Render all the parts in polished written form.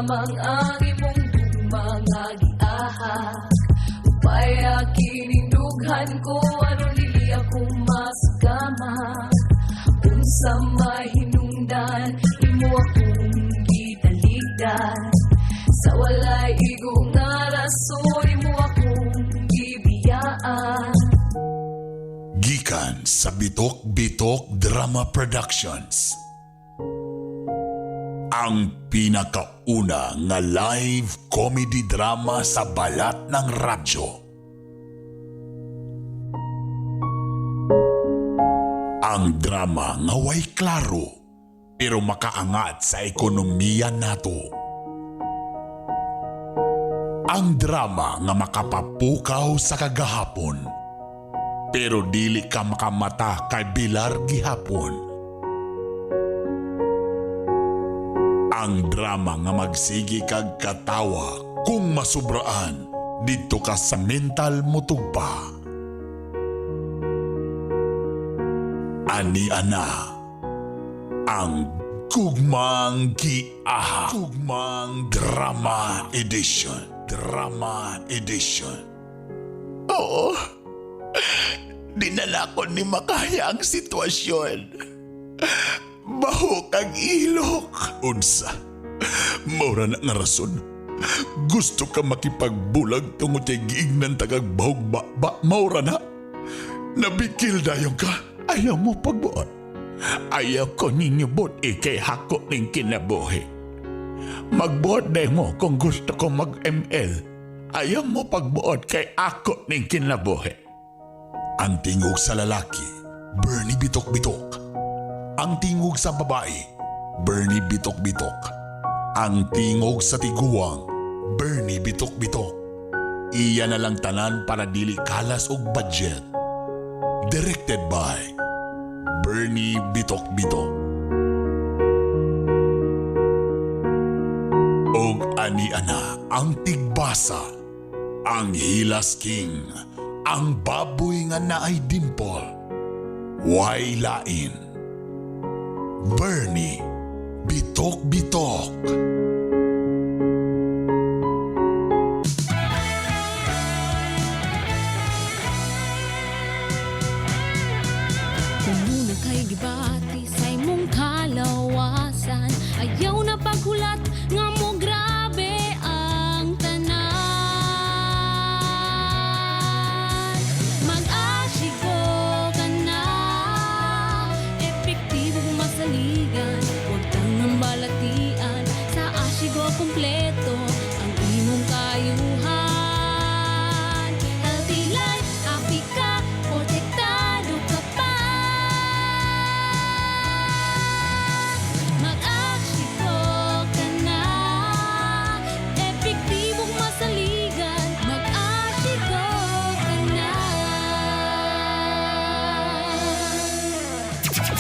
lamang ang imong mga giahak. Upaya kining dughan ko, ano dili ako masgama. Unsa mahinungdan, imo akong gitaligdan. Sa walay igo nga rason, imo akong gibiyaan. Gikan sa Bitok-Bitok Drama Productions. Ang pinakauna nga live comedy drama sa balat ng radyo. Ang drama nga way klaro pero makaangat sa ekonomiya nato. Ang drama nga makapapukaw sa kagahapon pero dili ka makamata kay bilar gihapon. Ang drama nga magsigi kag katawa kung masubraan dito ka sa mental mutugpa. Ani ana ang Gugmang Giahak. Gugmang Drama Edition. Drama Edition. Oo, dinala ko ni makaya ang sitwasyon. Baho kag ilok. Unsa? Maura na nga rason. Gusto ka makipagbulag tungod kay giingnan tagag bahog ba maura na. Nabikil dayong ka. Ayaw mo pagbuot. Ayaw ko ninyo buot kay hako ning kinabuhi. Magbuot day mo kung gusto ko mag-ML. Ayaw mo pagbuot kay ako ning kinabuhi. Ang tingog sa lalaki, Bernie Bitok-Bitok. Ang tingog sa babae, Bernie Bitok-Bitok. Ang tingog sa tiguang, Bernie Bitok-Bitok. Iya na lang tanan para dili kalas og budget. Directed by Bernie Bitok-Bitok. Og ani ana ang tigbasa, ang Hilas King, ang baboy nga naay dimple. Way lain. Bernie Bitok-Bitok. Kung muna kay gibati sa imong kalawasan, ayaw na paghulat nga mo grabe ang tanan. Mag-asigo ka na, epektibong masaligan, huwag kang nambalatian. Sa asigo kumpleto ang imong kayuhan. Healthy life, happy ka, protektado ka pa. Mag-asigo ka na, epektibong masaligan. Mag-asigo ka na.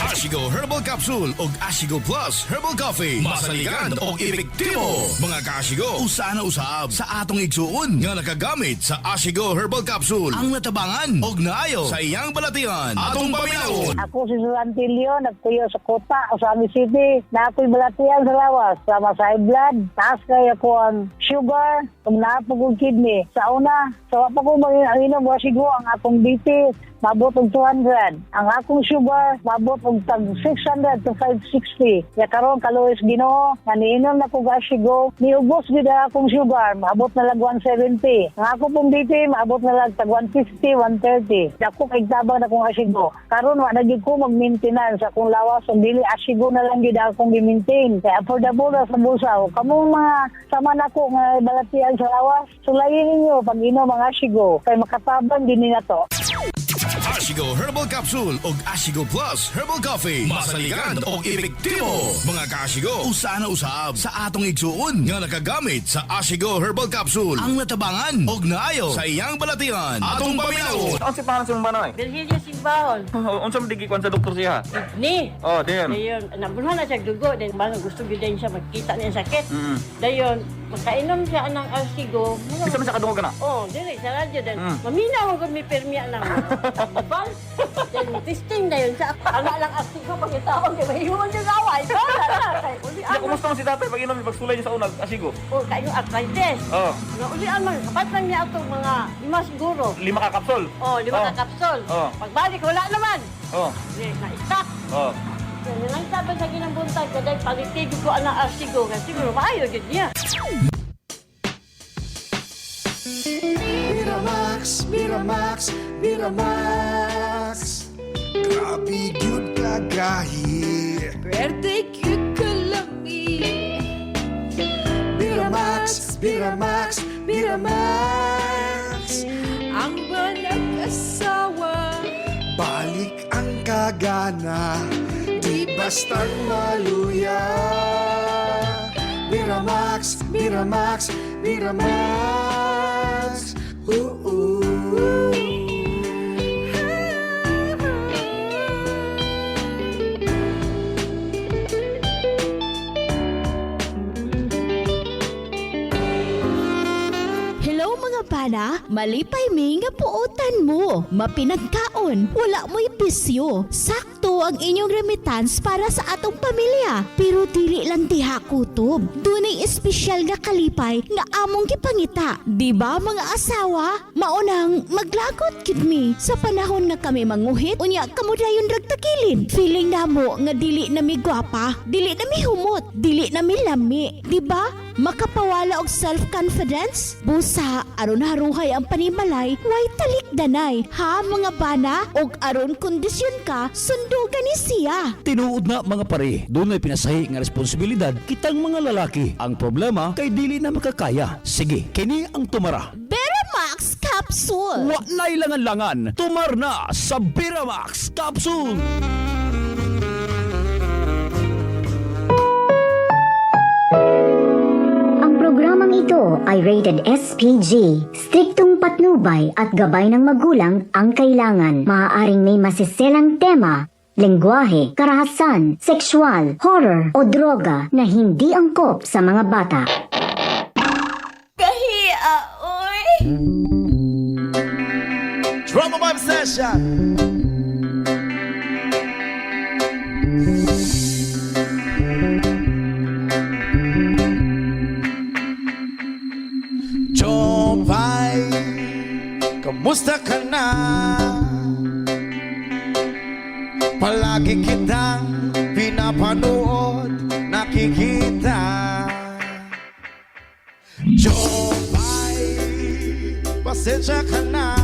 Ashigo Herbal Capsule ug Ashigo Plus Herbal Coffee. Masaligan og epektibo. Mga ka-Ashigo, usa na usab sa atong igsuon nga nakagamit sa Ashigo Herbal Capsule. Ang natabangan og naayo sa iyang balatian. Atong paminawon. Ako si Susantilio, nagtuyo sa Kota, Osami City. Na ako'y balatian sa lawas. Sama sa high blood, taas kaya ko ang sugar, kung naapag ang kidney. Sa una, sa wapa ko mag-inom wasigo ang akong BP, mabot og 200. Ang akong sugar, mabot og tag 600 to 560. Ya karon kaluoy Ginoo, nga niinom na ko gasigo, niubos gid ang akong sugar, mabot na lag 170. Ang ako pong BP, mabot na lag tag 150, 130. Dako kay tabang na kong asigo. Karon wa na gid ko mag-maintenance sa akong lawas, ug dili asigo na lang gid akong gi-maintain. Kay affordable na sa bulsa. Kamong mga sama nako nga balatian sa lawas, sulayin ninyo pag inom ang asigo kay makatabang din na to. Ashigo Herbal Capsule ug Ashigo Plus Herbal Coffee. Masaligan og epektibo. Mga ka-Ashigo, usa na usab sa atong igsuon nga nakagamit sa Ashigo Herbal Capsule. Ang natabangan og naayo sa iyang balatian. Atong paminawon. Ang si pangalan sa mong banoy? Virginia Simbahon. Unsa man digikuan sa doktor siya? Ni. Oh, damn. Dayon, nabulhan na siya dugo. Then, bang gusto din siya magkita niya sakit. Dayon, magkainom siya ng Ashigo. Bisa man sa kadungog ka na? Oh, dili sa radyo. Then, maminaw ko may permia ng bal. Then, testing dayon sa anak lang Ashigo. Pagkitaon, kaya mahiwan yung away. Kaya na. Hindi ako Kumusta man si tatay pag inom pagsulay niya sa unag, asigo? O kayo arthritis. Oo. Nga uli man, kapat lang niya ito mga 5 siguro. 5 ka kapsol. O, 5 ka kapsol. Oo. Pagbalik, wala naman. Oo. Na-stop. Oo. Yan lang sabi sa ginambuntag ko dahil palitig ko ang arsigo. Kasi siguro maayo yun niya. Miramax, Miramax, Miramax. Grabe gyud kagahi. Pwede cute ka lami. Miramax, Miramax, Miramax. Ang banag asawa. Balik ang kagana, di bastang maluya. Miramax, Miramax, Miramax. Hello mga bana, malipay mi nga puotan mo. Mapinagkaon, wala mo'y bisyo. Sakto ang inyong remittance para sa atong pamilya. Pero dili lang diha kutob. Dunay espesyal nga kalipay nga among gipangita. Di ba mga asawa? Maunang maglagot gid mi sa panahon nga kami manguhit. Unya kamo dayon ragtakilin. Feeling namo nga dili na mi gwapa, dili na mi humot, dili na mi lami. Di ba? Makapawala og self-confidence? Busa, aron haruhay ang panimalay, way talikdanay. Ha mga bana? Og aron kondisyon ka, sundugan ni siya. Tinuod na mga pare, doon ay pinasahi nga responsibilidad kitang mga lalaki. Ang problema kay dili na makakaya. Sige, kini ang tumara. Beramax Capsule! Wa na ilangan-langan, tumar na sa Biramax Capsule! Ang programang ito ay rated SPG. Striktong patnubay at gabay ng magulang ang kailangan. Maaaring may masiselang tema, lengguwahe, karahasan, sexual, horror o droga na hindi angkop sa mga bata. Kahiya, oy. Drama Vibe Session. Jopay, kamusta ka na? Palagi kitang pinapanood, nakikita. Jopay, pasensya ka na.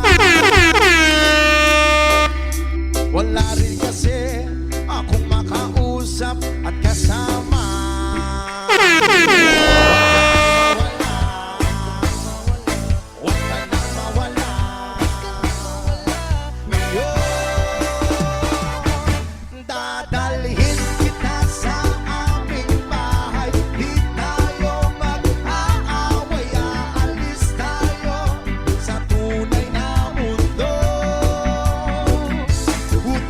Wala rin kasi akong makausap at kasama. Dadalhin kita sa aming bahay. Di tayo mag-aaway. Aalis tayo sa tunay na mundo.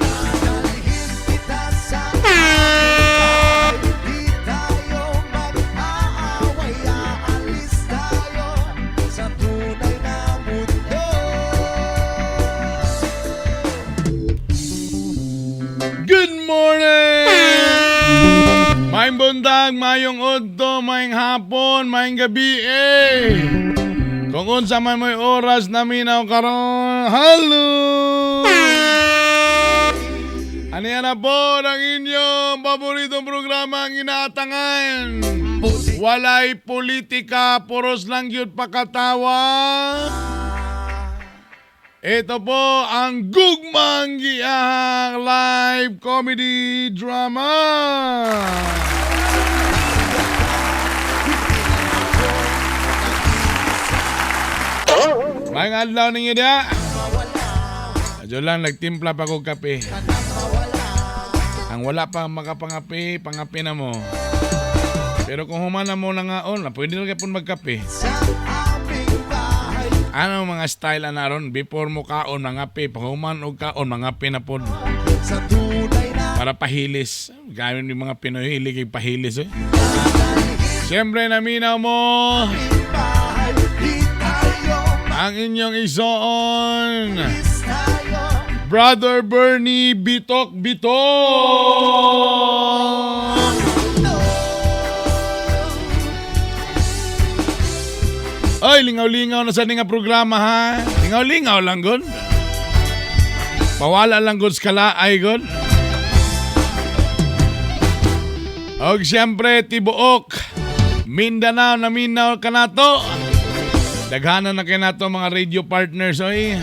Dadalhin kita sa aming bahay. Di tayo mag-aaway. Aalis tayo sa tunay na mundo. Good morning! Maayong buntag, maayong udto, maayong hapon, maayong gabi Kung unsa man mo'y oras na minaw karon, halo! Aniya na po ang inyong paboritong programa ang inaatangan. Walay politika, puros lang yun pakatawa. Ito po ang Gugmang Giahang Live Comedy Drama. Mga adlaw ninyo dia. Adyo lang, nagtimpla pa kong kape. Ang wala pa makapangapi, pangapi na mo. Pero kung humana mo na ngaon, pwede na kayo magkape. Ano mga style anaron before mo kaon mga pi pahuman og kaon mga pinapod para pahilis gamit yung mga Pinoy hilig kay pahilis Siyempre naminaw mo ang inyong isoon Brother Bernie Bitok Bitok. Oy, lingaw-lingaw na sa nga programa ha. Lingaw-lingaw lang gud. Pawala lang gud skala ay gud. Og siyempre tibuok Mindanao na minaw ka nato. Daghanan na kay nato mga radio partners oy.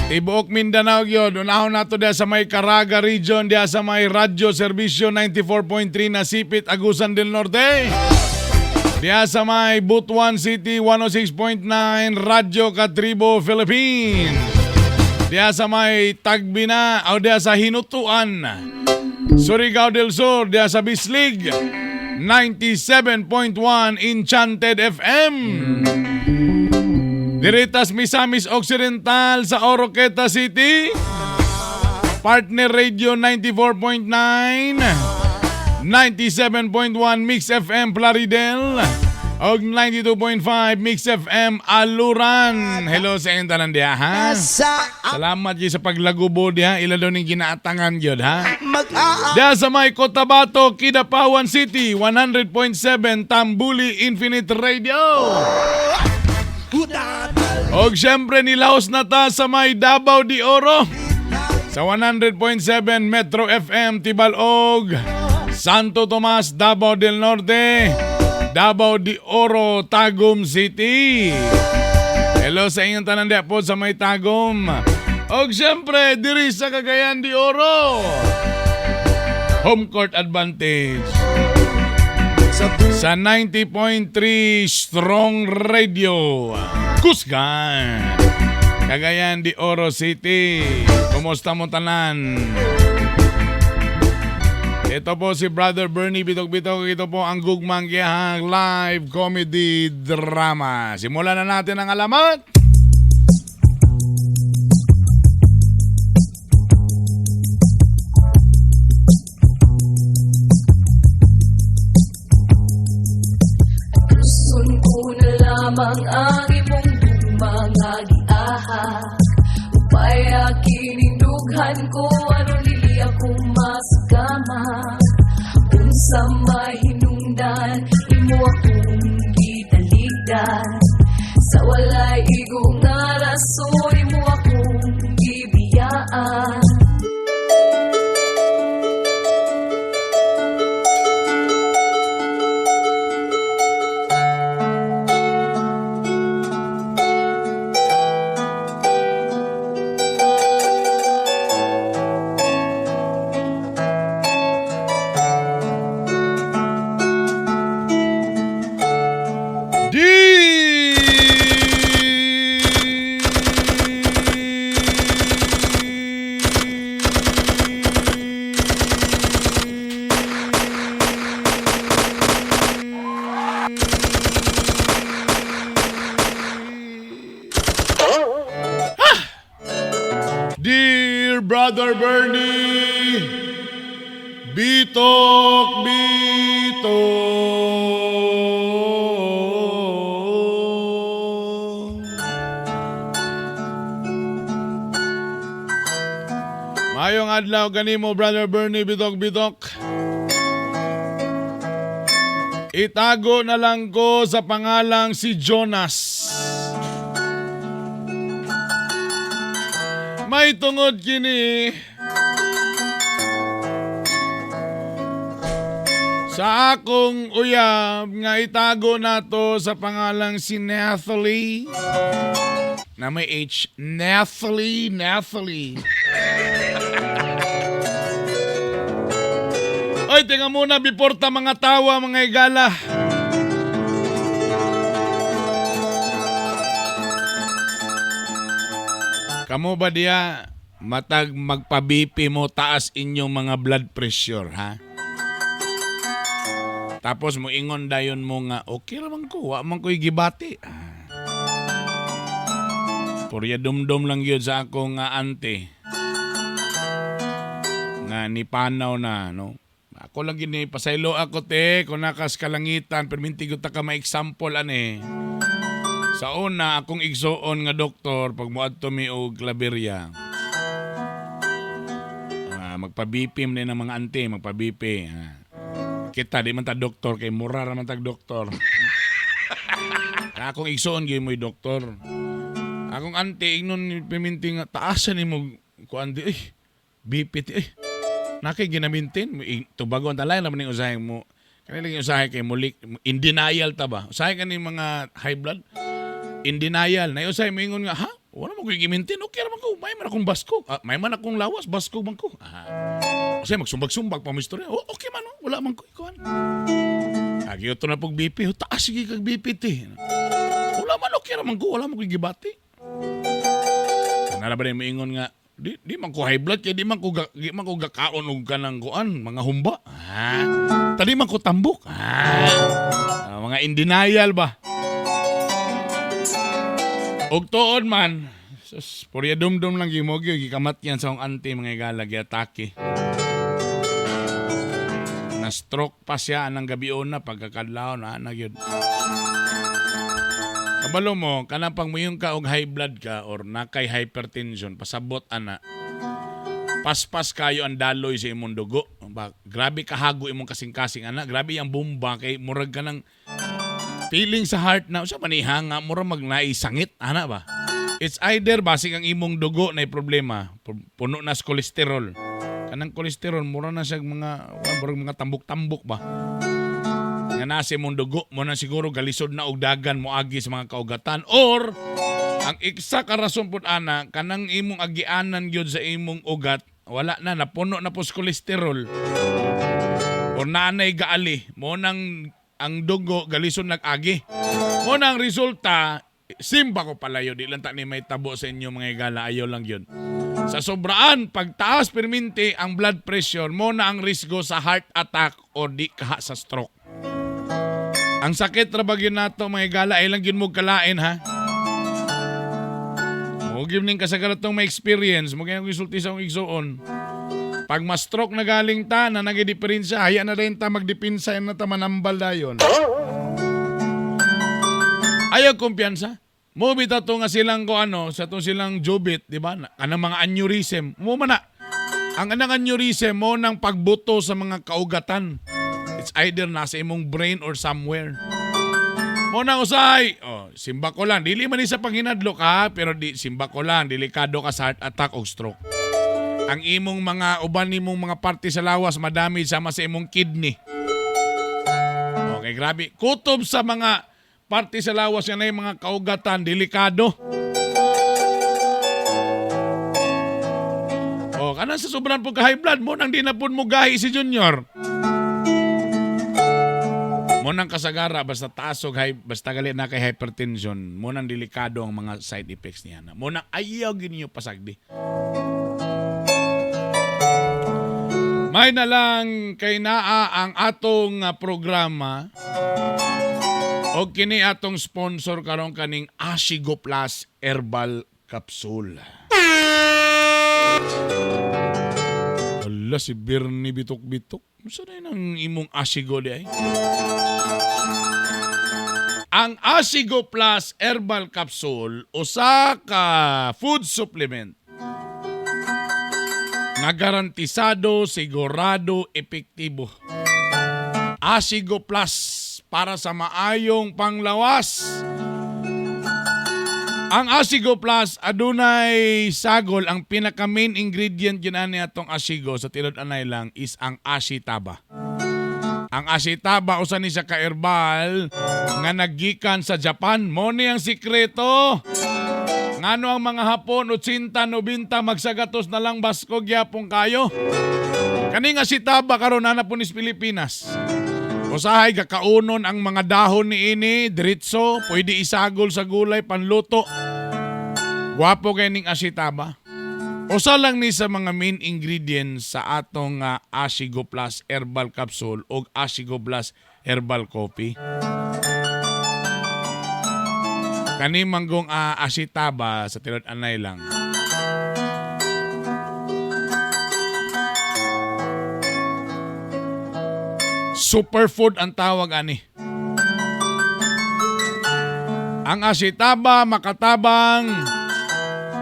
Tibuok Mindanao gyud, unahon nato diha sa may Caraga region, diha sa may Radyo Serbisyo 94.3 na Sipit, Agusan del Norte. Diha sa may Butuan City 106.9 Radyo Katribo Philippines. Diha sa may Tagbina o diha sa Hinutuan Surigao del Sur, diha sa Bislig 97.1 Enchanted FM. Diritas Misamis Occidental sa Oroqueta City, Partner Radio 94.9, 97.1 Mix FM Plaridel, og 92.5 Mix FM Aluran. Hello sa inyo tanan diha ha. Salamat gyud sa paglagubo diha, ila daw ning ginaatangan gyud ha. Diha sa may Cotabato, Kidapawan City 100.7 Tambuli Infinite Radio. Og syempre nilaos na ta sa may Davao de Oro sa 100.7 Metro FM Tibalog, Santo Tomas, Davao del Norte, Davao de Oro, Tagum City. Hello sa inyong tanan diha po sa may Tagum. Og syempre diri sa Cagayan de Oro, Home Court Advantage sa 90.3 Strong Radio, Cuscan, Cagayan de Oro City. Kumusta mo tanan? Ito po si Brother Bernie Bitok-Bitok. Ito po ang Gugmang Gihang Live Comedy Drama. Simulan na natin ang alamat. Lamang ang imong mga giaha upaya kinindughan ko ano dili ako masgama unsa mahinungdan imo akong gitaligdan sa walay igo nga rason imo akong gibiyaan. Brother Bernie Bitok Mayong adlaw kanimo Brother Bernie Bitok. Itago na lang ko sa pangalang si Jonas. May tungod kini sa akong uyab nga itago nato sa pangalang si Nathalie na may H. Nathalie. Oy, tinga muna before ta mga tawa mga igala. Kamo ba diya matag magpa-BP mo taas inyong mga blood pressure ha? Tapos mo ingon dayon mo nga okay ramang ko, wa man ko'y gibati. Purya dumdum lang yun sa akong ante. Nga ni panaw na no. Ako lang gini pasaylo ako te kung nakas kalangitan perminti ko ta ka ma-example ane. Sa una, akong igsoon nga doktor, pag muadto mi og Claveria, magpa-BP man ng mga ante, magpa-BP. Kita, di man ta doktor, kay mura raman tag doktor. Akong igsoon gyud mo'y doktor. Akong ante ignon piminti nga taasan nimo kuan di BP ti nakay ginamintin tubagon talay naman ning usahay mo. Kanila yung usahay kay mulik in denial ta ba? Usahay kani mga high blood in denial. Na usahay mo ingon nga ha? Wala mo ko gimintin. Okay raman ko. May man akong basko. May man akong lawas. Basko man ko. Kasi magsumbag-sumbag pa mo istorya. Okay man. Wala man ko ikuan. Agyo to na pag BP. Taas sige kag BP ti. Wala man. Okay raman ko. Wala man ko gibati. Nala ba rin mo ingon nga. Di man ko high blood. Kaya di man ko gakaon og kanang kuan. Mga humba. Tadi man ko tambok. Mga in denial ba? Og tuod man, purya dumdum lang gimogyo, gikamat yan sa akong auntie mga igala, giatake. Na-stroke pa siya anang gabion na, pagkakadlaw na yun. Kabalo mo, kanang pang muyon ka og high blood ka or nakay hypertension, pasabot ana, paspas kayo ang daloy sa imong dugo. Grabe kahago imong kasing-kasing ana, grabe ang bomba, kay murag ka ng feeling sa heart na, sa manihanga, mura magnaisangit, ana ba? It's either basig ang imong dugo na problema, puno na sa kolesterol. Kanang kolesterol, mura na siya mga tambok-tambok ba? Nga nasa imong dugo, mo na siguro galisod na og dagan mo agi sa mga kaugatan. Or, ang iksa ka rason po, ana, kanang imong agianan yun sa imong ugat, wala na, napuno na po sa kolesterol. Or nanay gaali, mo nang ang dugo galison nag-agi. Mo nang resulta, simba ko palayo. Di lang ta ni may tabo sa inyo mga igala. Ayaw lang yun. Sa sobraan, pagtaas perminti ang blood pressure, mo na ang risgo sa heart attack o di kaha sa stroke. Ang sakit rabagin nato mga igala, ay lang yun mo kalain ha. Mo giving kasagaratong may experience, mo ganyan resulti sa akong igsoon. Pag ma-stroke na galing ta, na nag-diferensya, haya na rin ta magdipinsa na ta manambal dayon. Ayaw kumpiyansa. Mo bita to nga silang ko sa to silang jubit, di ba? Kanang mga aneurysm. Mo man na. Ang anang aneurysm mo nang pagbuto sa mga kaugatan. It's either nasa imong brain or somewhere. Mo nang usay. Simba ko lang. Dili man ni sa panghinadlo ka, pero simba ko lang. Delikado ka sa heart attack o stroke. Ang imong mga uban nimong mga parte sa lawas madami sama sa imong kidney. Okay, grabe. Kutob sa mga parte sa lawas yan ay mga kaugatan, delikado. Kanan sa sobrang pagka-high blood mo nang di na po mo gahi si Junior. Mo nang kasagara basta taas og basta gali na kay hypertension, mo nang delikado ang mga side effects niya. Mo nang ayaw ginyo pasagdi. May na lang kay naa ang atong programa o kini atong sponsor karon kaning Ashigo Plus Herbal Capsule. Ala si Bernie bitok-bitok. Saan na ang imong Ashigo di ay? Ang Ashigo Plus Herbal Capsule usa ka food supplement na garantisado, sigurado, epektibo. Ashigo Plus para sa maayong panglawas. Ang Ashigo Plus adunay sagol. Ang pinaka main ingredient yun ani atong Ashigo sa tilod anay lang is ang ashitaba. Ang ashitaba usa ni sa ka-herbal nga naggikan sa Japan. Mo ni ang sikreto. Ngano ang mga Hapon 80-90 magsagatos na lang basko gyapon kayo. Kani nga si taba karon na po nis Pilipinas. Usahay kakaunon ang mga dahon ni ini diretso, pwede isagol sa gulay panluto. Gwapo kay ning asitaba. Usa lang ni sa mga main ingredients sa atong Ashigo Plus Herbal Capsule o Ashigo Plus Herbal Coffee. Kani manggong asitaba sa tilod anay lang. Superfood ang tawag ani. Ang asitaba makatabang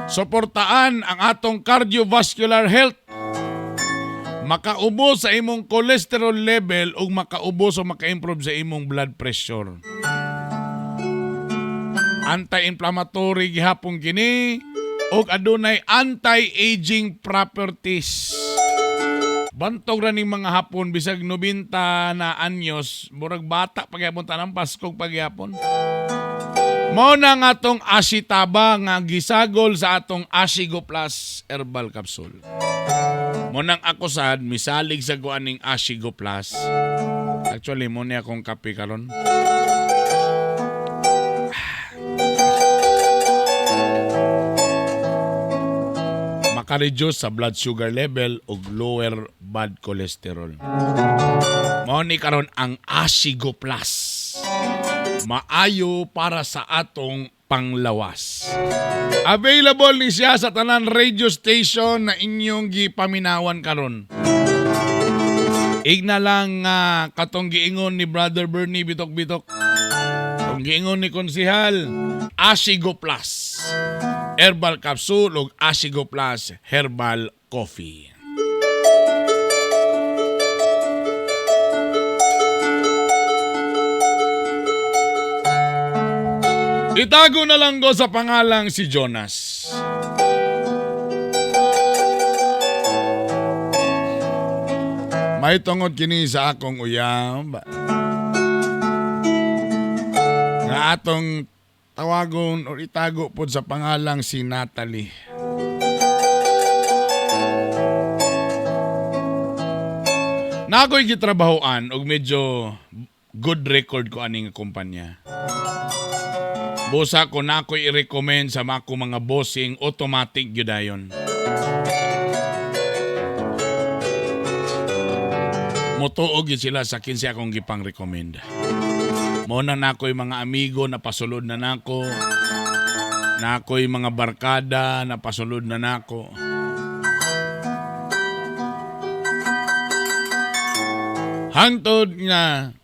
suportaan ang atong cardiovascular health. Makaubo sa imong cholesterol level o makaubo o maka-improve sa imong blood pressure. Anti-inflammatory gihapon kini ug adunay anti-aging properties. Bantog ra ning mga hapon bisag 90 na anyos, murag bata pagyapon tanang Paskog pagyapon. Mao na nga atong Ashitaba nga gisagol sa atong Ashigo Plus Herbal Capsule. Mo nang ako sad misalig sa guan ning Ashigo Plus. Actually mo ni akong kape karon. Maka-reduce sa blood sugar level ug lower bad cholesterol. Mao ni karon ang Ashigo Plus. Maayo para sa atong panglawas. Available ni siya sa tanan radio station na inyong gipaminawan karon. Igna lang katong giingon ni Brother Bernie bitok-bitok. Katong giingon ni Konsihal, Ashigo Plus Herbal Capsule ug Ashigo Plus Herbal Coffee. Itago na lang ko sa pangalang si Jonas. May tungod kini sa akong uyab. Nga atong tawagon o itago po sa pangalang si Natalie. Na ako'y gitrabahoan og medyo good record ko aning kumpanya. Bosa ko na ako'y i-recommend sa mga bossing automatic yudayon. Motuog yun sila sa kinsi akong gipang recommend. Muna na ako'y mga amigo na pasulod na nako. Na ako'y mga barkada na pasulod na nako. Hangtod nga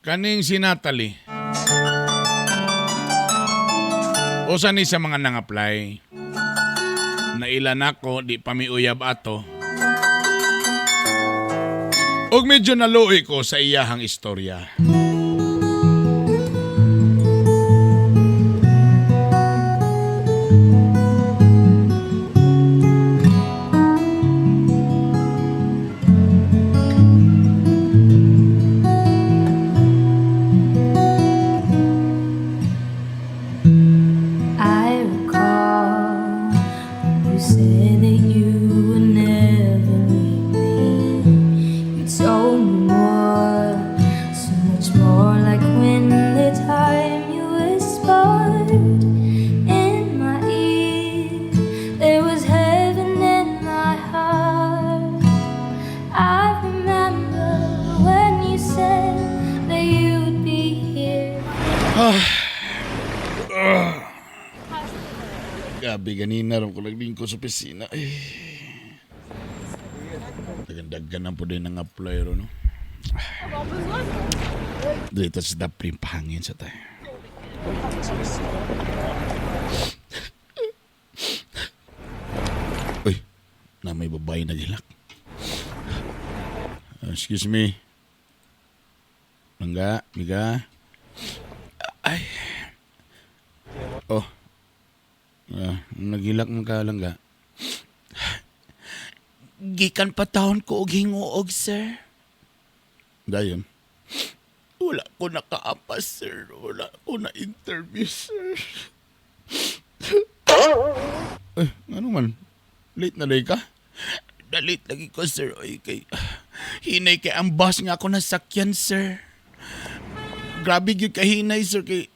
kaning si Natalie. Usa ni sa mga nang-apply. Na ilan ako, di pa mi uyab ato. Og medyo naluoy ko sa iyahang istorya. Gabi ganina ron ko naglingko sa opisina. Dagan-dagan po din ang apply ron. No? Dito sa daprim pahangin sa tayo. Uy, na may babae nagilak. Excuse me. Mangga, miga. Ay. Oh. Nagilak man ka lang ga. Gikan pa taon ko og hinguog, sir. Dayon. Wala ko nakaapas, sir. Wala ko na interview, sir. Ano man? Late na day ka? Late lagi ko, sir. Oy, hinay kay ang bus nga ako nasakyan, sir. Grabe yung kahinay, sir. Kay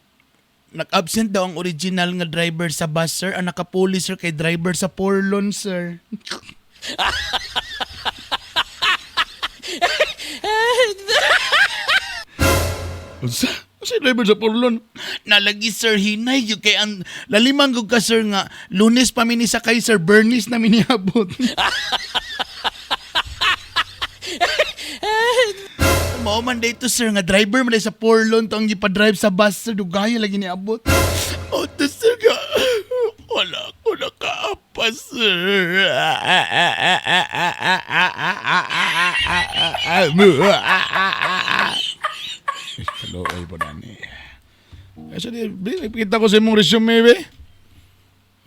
nag-absent daw ang original nga driver sa bus, sir. Ang nakapuli, sir, kay driver sa Porlon, sir. Unsa? Si driver sa Porlon? Nalagi, sir, hinay yung kay ang laliman ko ka, sir, nga Lunes pa minisakay, sir. Bernice na miniabot. Mao man dito, sir, nga driver man sa Porlon to ang gipa-drive sa bus, sir. Dugaya lagi niabot. O to, sir, ka. Wala ko nakaapas, sir. Hello, ay po na ni. Kasi kita ko sa imong resume, be.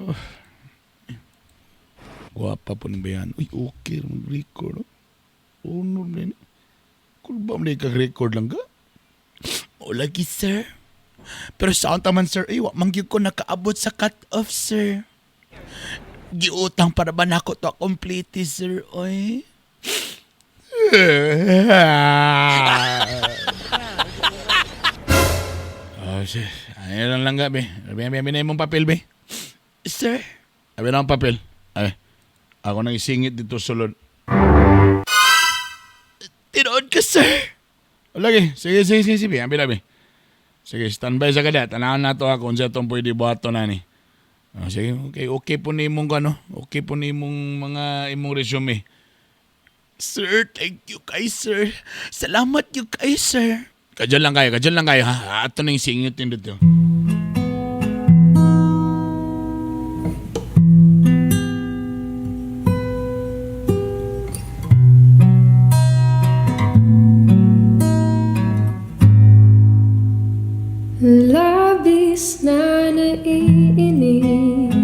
Oh. Guwapa po ng bayan. Uy, okay, mag-record. Oh, no, man. Kung ba may kag-record lang ka? O, lagi, sir. Pero saan taman, sir? Ay, wak mangyug ko nakaabot sa cut-off, sir. Giutang para ba na ako to complete, sir? Oy. Oh, sir. Ayun lang nga, be. Abi na mong papel, be. Sir? Abi na ang papel. Ay, ako nang isingit dito sulod. Tinood ka, sir. Lagi, sige. Abi. Sige, standby sa kada. Tanahan na to ako kung sa itong pwede buhato na ni. Oh, sige, okay po ni imong ano. Okay po ni imong mga imong resume. Sir, thank you kay sir. Salamat you kay sir. Kadyan lang kayo ha. Ato na yung singit din dito. Labis na naiinip,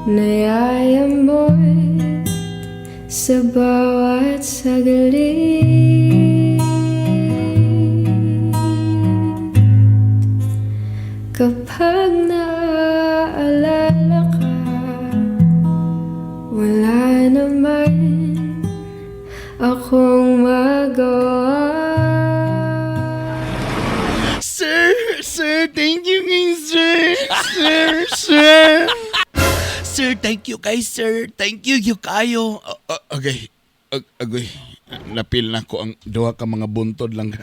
nayayamot sa bawat saglit. Kapag naaalala ka, wala naman akong magawa. Sir, thank you kay sir. Sir, thank you kay sir. Thank you kayo. Okay. Agoy. Napil na ko ang duha ka mga buntod lang.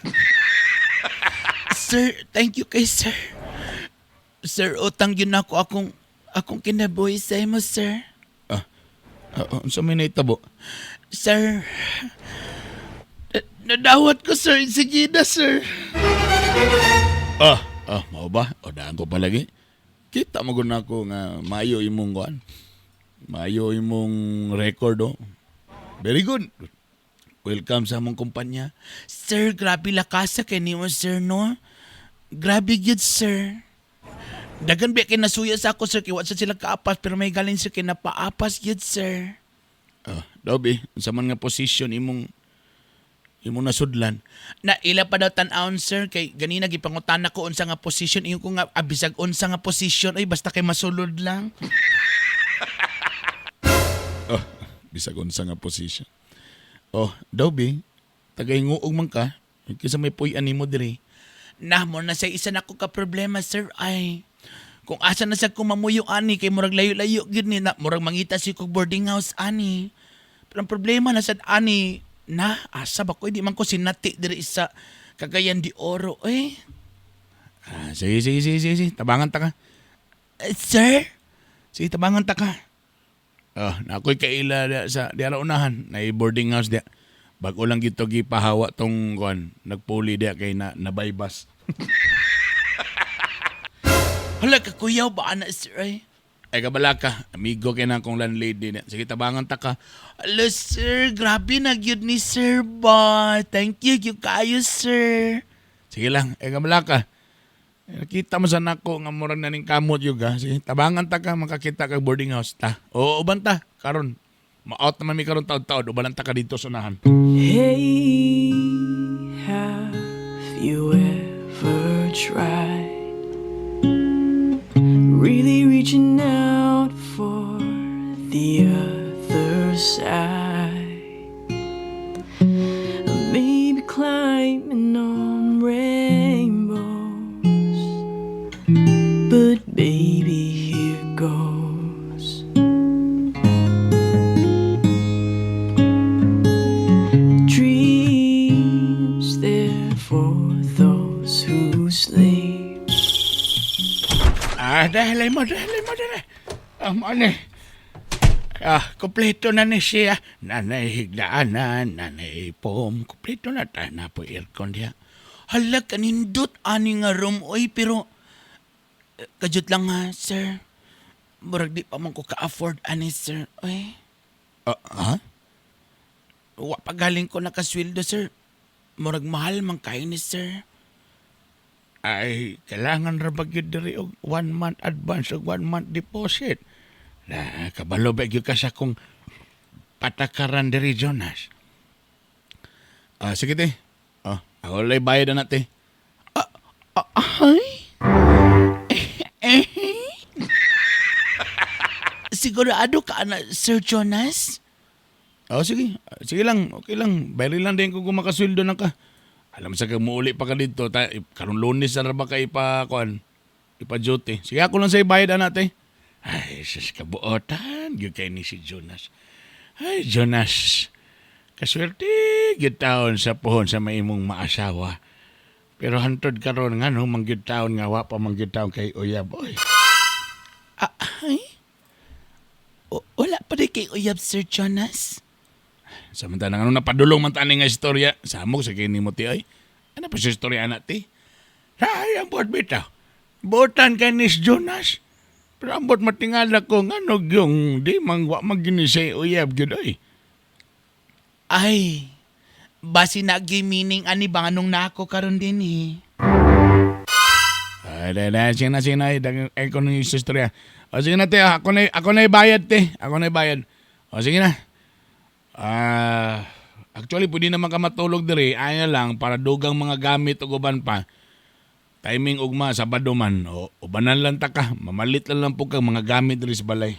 Sir, thank you kay sir. Sir, utang yun ako akong kinabuhi sa imo, sir. Sa may naitabo. Sir, nadawat ko, sir. Sige na, sir. Mao ba? O daan ko palagi. Kita mo guna ko nga maayo imong kuan. Maayo imong record, oh. Very good. Welcome sa among kumpanya. Sir, grabe lakasa kay nimo, sir, no? Grabe gyud, sir. Dagan ba kay nasuya sa ako, sir, kay wa sa sila kaapas pero may galing sir kay napaapas gyud, sir. Dobi, sa man nga position imong nasudlan. Na ila pa daw tan-aon, sir, kay ganina gipangutana ko unsa nga position, iyo ko nga abisag unsa nga position, ay basta kay masulod lang. Bisag unsa nga position. Dobi, tagainguog man ka, kaysa may puy-an nimo diri. Namo na sa isa na ko ka problema, sir, ay kung asa na sa kumamuyo ani kay murag layo-layo gyud ni na murag mangita si kog boarding house ani. Pero ang problema na sad ani na asa ba ko di man ko sinati diri sa Cagayan de Oro eh. Sige. Tabangan ta ka. Sir? Sige, tabangan ta ka. Na ako'y kaila sa diara unahan na boarding house dia. Bago lang gito gipahawa tong kuan, nagpuli dia kay nabaybas. Hala ka kuyaw ba ana sir eh? Ay kabala ka, amigo kay na akong landlady niya. Sige, tabangan ta ka. Hello, sir. Grabe na gyud ni sir ba? Thank you kayo, sir. Sige lang, ay kabala ka. Nakita mo sa nako nga murang naning kamot yung ga. Sige, tabangan ta ka, makakita ka boarding house ta. Oo, uban ta. Karon, ma-out naman mi karon taod-taod. Ubalan ta ka dito sa unahan. Hey, have you ever tried really reaching out for the other side? Maybe climbing on rainbows, but baby, here goes. Dreams there for those who sleep. Dahil mo. Kompleto na ni siya. Nanay higlaanan, nanay pom. Kompleto na tayo na po aircon diya. Hala, kanindot ani nga room, oy, pero kajut lang ha, sir. Murag di pa man ko ka-afford ani, sir, oy. Wa pa galing ko nakasweldo, sir. Murag mahal man kayo ni, sir. Ay, kailangan ra ba gyud diri og 1 month advance ug 1 month deposit. Na, kabalo ba gyud ka sa kung patakaran diri, Jonas? Sige, te. Ako lay bayad na te. Ay? Sigurado ka na, Sir Jonas? Sige. Sige lang. Okay lang. Bayari lang din kung makasweldo na ka. Alam sa muuli pa ka dito. Karong Lunes na ba ka ipa-duty. Sige, ako lang sa'yo bayad na te. Ay, sus kabuotan. Yung kay ni si Jonas. Ay, Jonas. Kaswerte, gyud taon sa pohon sa maimong maasawa. Pero hantod karon nga no, mangyud taon nga wa pa mangyud taon kay uyab. Oy. Ay? Wala pa rin kay uyab, Sir Jonas? Samantala nga napadulong man tani nga istorya. Samok sa kini mo ti ay. Ano pa sa istorya anak ti? Ay, ang buhat bitaw. Buotan kay ni si Jonas. Pero ang buhat matingala ko nga no yung di mangwa maginisay uyab gyud ay. Ay, basi nag-meaning ani ba anong nako karon din eh. Sige na. Ay, ko nung istorya. Sige na, te. Ako na bayad, te. Ako na bayad. Sige na. Actually, pwede naman ka matulog diri. Aya lang, para dugang mga gamit o guban pa. Timing ugma, Sabado man. Ubanan lang ta ka. Mamalit lang po kang mga gamit diri sa balay.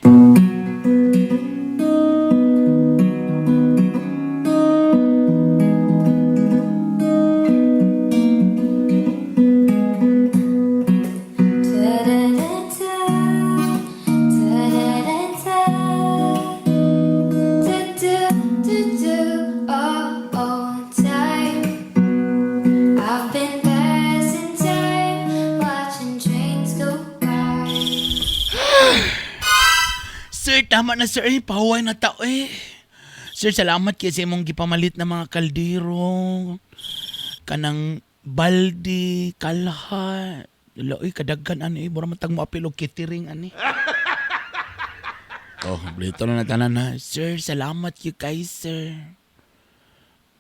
Sir, tama na sir. Pahuway na tao eh. Sir, salamat kasi mong gipamalit na mga kaldero. Kanang baldi, kalha. Loy, kadaggan ani. Mura matang mo apil og catering ani. Blito na tanan na. Sir, salamat you guys, sir.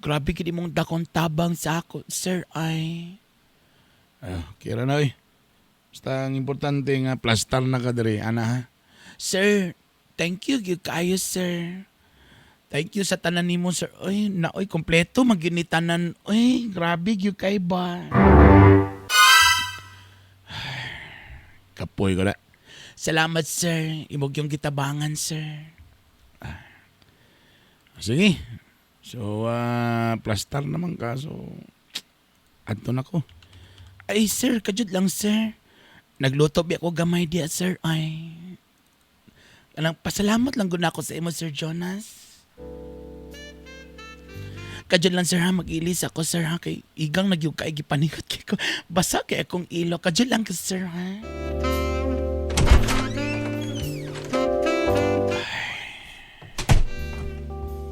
Grabe kini mong dakong tabang sa ako, sir, ay. Kira na eh. Basta ang importante nga, plaster na ka diri. Ana ha? Sir, thank you kayo, sir. Thank you sa tanan nimo, sir. Oy, kompleto maginitanan. Oy, grabe gyud kay ba. Kapoy ko na. Salamat, sir. Imog yung kitabangan, sir. Sige. So, plaster naman ka. So, adto na ko. Ay, sir, kajud lang, sir. Nagluto bi ako gamay diya, sir. Ay. Anang pasalamat lang gud ako sa imo, Sir Jonas. Kajud lang, sir, ha, mag-ilis ako, sir, ha, kay igang nagyug kay gipaningot kay ko. Basa kay akong ilo. Kajud lang ka, sir, ha.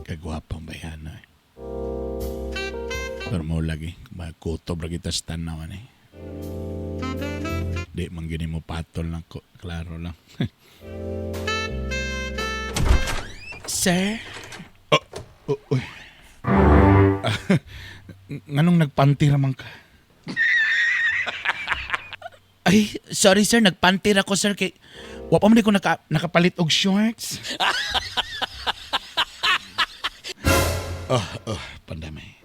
Kagwapang bayana eh. Pero mo lagi, magkutob lagi tas tanawan eh. Di man gini mo patol lang ko, klaro lang. Sir? Uy. Nganong nagpanti raman ka? Ay, sorry, sir, nagpantir ako, sir, kay wa pa man ko nakapalit og shorts. Pandamay.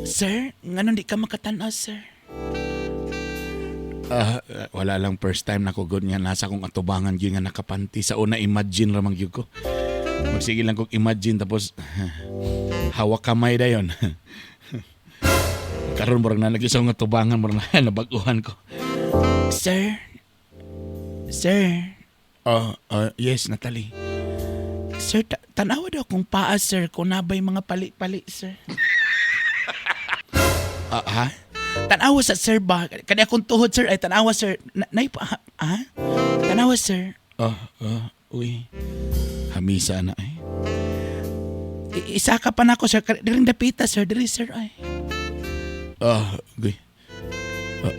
Sir, nganon di ka makatanaw, sir? Wala lang first time na ko good nga nasa kong atubangan yun nga nakapanti. Sa una imagine ramang yun ko. Magsige lang kong imagine tapos hawak kamay da yun. Karon mo rin na nag-isa kong atubangan mo rin na nabaguhan ko. Sir? Sir? Yes, Natalie. Sir, tanawa daw akong paa, sir, kung nabay mga pali-pali, sir. Ha? Tanawa sa sir ba? Kaya akong tuhod, sir, ay tanawa, sir. Ha? Tanawa, sir. Uy. Hamisa na eh. Isa ka pa na ako, sir. Diring dapita, sir. Diri, sir, ay. Guy.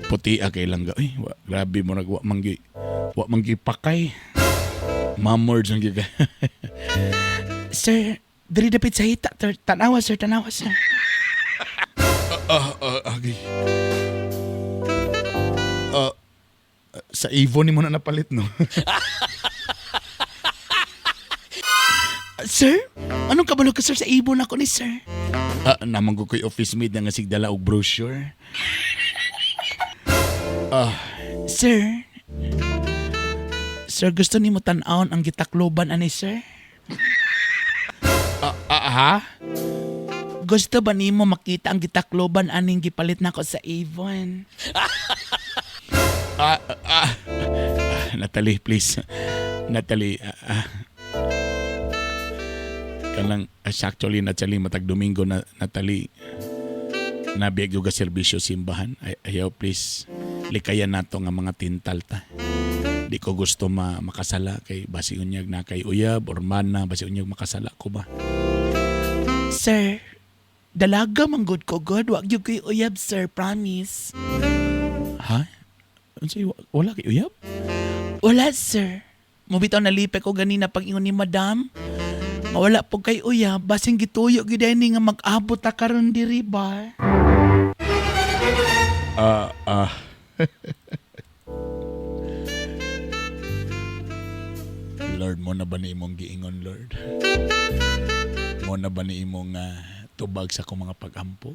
Puti kay lang ga. Uy, grabe mo nagwa manggi. Wa manggi pakay. Mamords ang giga. Sir, diri dapit sa hita. Tanawa, sir. Tanawa, sir. Agi. Sa Evo ni mo na napalit, no? Sir, anong kabalo ka sir sa ibon ako ni sir? Namang ko ko'y office mate nga sigdala og brochure. Sir, sir gusto ni mo tan-aon ang gitakloban ani sir? Ha? Gusto ba nimo makita ang gitakloban aning gipalit nako sa Avon? Natalie, please. Natalie, kanang actually matag Domingo na Natalie nabiyag yung serbisyo simbahan. Ayaw, please. Likayan nato nga mga tintal ta. Di ko gusto makasala kay basi unyag na kay uyab or mana basi unyag makasala ko ba. Sir, dalaga manggod ko god, wag gyud koy uyab sir, promise. Ha? Unsay wala kay uyab? Wala sir. Mubitaw na lipe ko ganina pag ingon ni madam. Wala po kay uyab, basing gituyo gyud ni nga mag-abot ta karon diri ba? Lord, mo na ba ni imong giingon, Lord? Mo na ba ni imong tubag sa akong mga pag-ampo?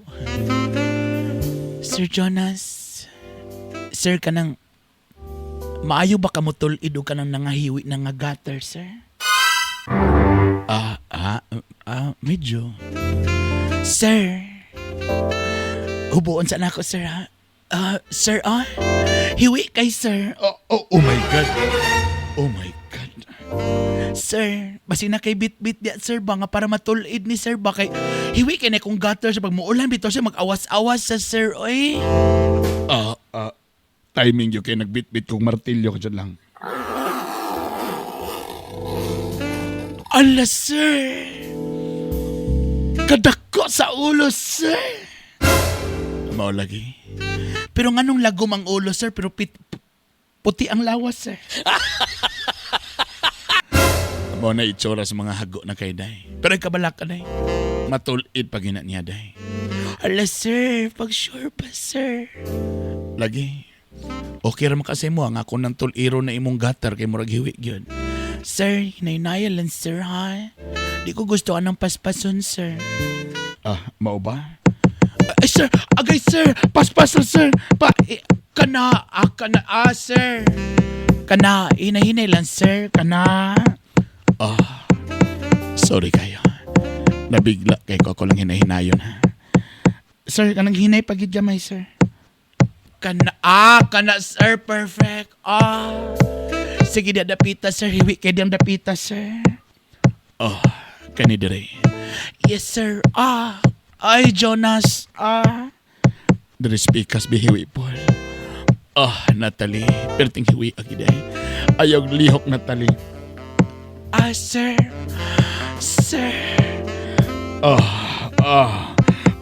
Sir Jonas, sir kanang maayo ba ka mo tulid o kanang nangahiwi na nga gutter, sir? Medyo. Sir, hubuon sa nako, sir, ha? Sir, hiwi kay sir. Oh my God. Oh my God. Sir, basi na kay bit-bit diya, sir, ba nga para matulid ni sir, ba kay hiwi kay na kong gutter sa pag muulan, bito siya mag-awas-awas sa sir, oy. Timing yung kay nagbit-bit kong martilyo ko dyan lang. Ala, sir. Kadako sa ulo, sir. Mao lagi. Pero nganong lagom ang ulo, sir, pero puti ang lawas, sir. Mao na itsura sa mga hago na kay day. Pero kabalak ka, day. Matulid pag ina niya day. Ala, sir, pag sure pa, sir. Lagi. Okay ra makasay mo ang ako ng tuliro na imong gutter kay murag hiwi gyud. Sir, hinay-naya lang, sir, ha? Di ko gusto anong paspason, sir. Mao ba? Sir, agay, sir. Paspason, sir. Sir. Kana, hinahinay lang, sir. Kana. Sorry kayo. Nabigla kay ko ako lang hinahinayon, ha? Sir, kanang hinay pagid gamay, sir. Kana, sir. Perfect. Sige, dapita, sir. Hiwi kay diyang dapita, sir. Kani dire. Yes, sir. Ay, Jonas. Dire speakers bihiwi po. Natalie. Perting hiwi agiday. Ayaw lihok, Natalie. Sir. Sir.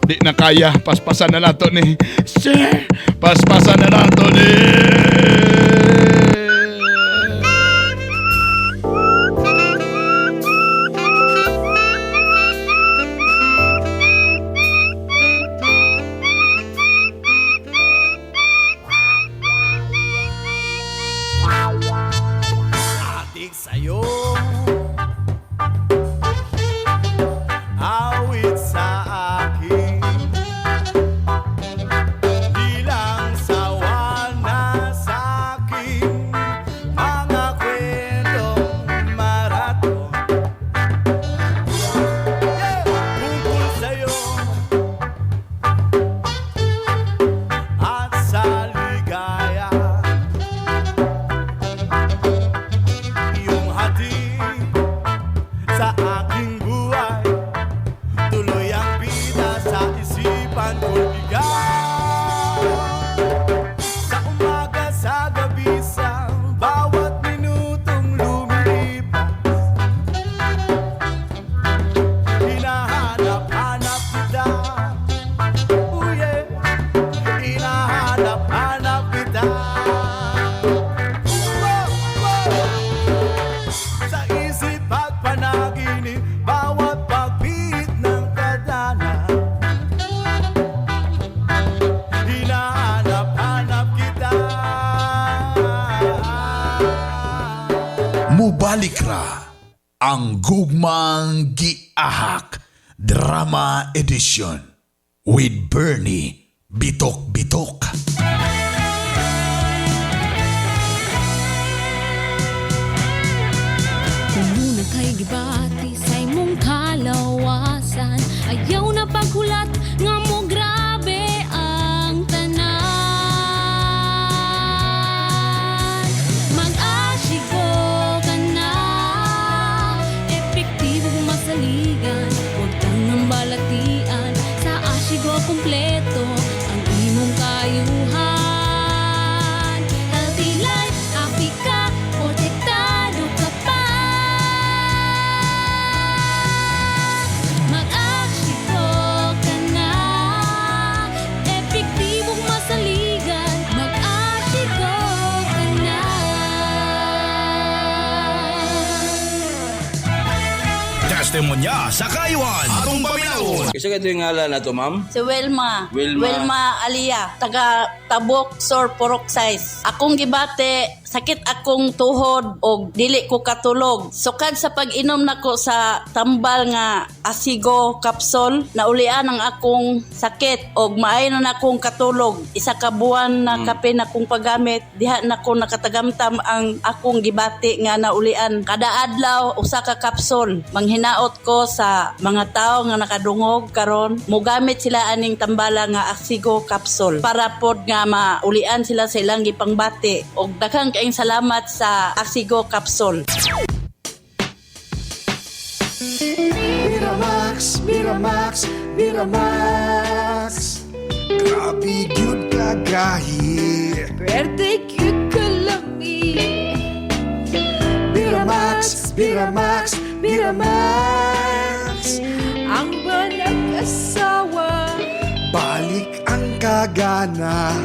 Di na kaya. Paspasan na nato ni. Sir. Paspasan na nato ni. Adik sa'yo, awit sa akin, bilang sawa na sa'kin, mga kwentong maraton. Tungkol sa'yo at sa ligaya, iyong hatid sa aking buhay, tuloy ang bida sa isipan ko'y bigaw. Sa umaga, sa gabi, sa bawat minutong lumilipas, hinahanap-hanap kita. Oh yeah, hinahanap-hanap kita. Sa isip at panaginip, bawat pagpihit ng kadana, ang Gugmang Giahak Drama Edition with Bernie Bitok-Bitok. Muna kay gibati sa imong kalawasan, ayaw na paghulat nga mo grabe ang tanan. Mag-asigo ka na, epektibong masaligan, huwag kang nambalatian, sa asigo kumpleto ang imong kayuhan. Healthy life, Africa, protektado ka pa. Mag-asigo ka na, epektibong masaligan, mag-asigo ka na. Testimonya sa kayuan atong paminawon. Kasi ito yung ngalan na to, ma'am? Si Wilma. Wilma. Alia. Taga Tabok, Sor Porok Size. Akong gibate, sakit akong tuhod o dili ko katulog. Sukad sa pag-inom nako sa tambal nga asigo capsule, naulian ang akong sakit o maayo na akong katulog. Isa ka buwan na kape na kong paggamit, diha na ko nakatagamtam ang akong gibati nga naulian. Kada adlaw, usa ka capsule. Manghinaot ko sa mga tao nga nakadungog karon, mogamit sila aning tambala nga asigo capsule para pod nga maulian sila sa ilang gipangbati. Og daghang kaayong salamat sa asigo capsule. Miramax, Miramax, Miramax. Grabe gyud kagahi. Pwede cute ka lami. Miramax, Miramax, Miramax. Ang banag asawa. Balik ang kagana,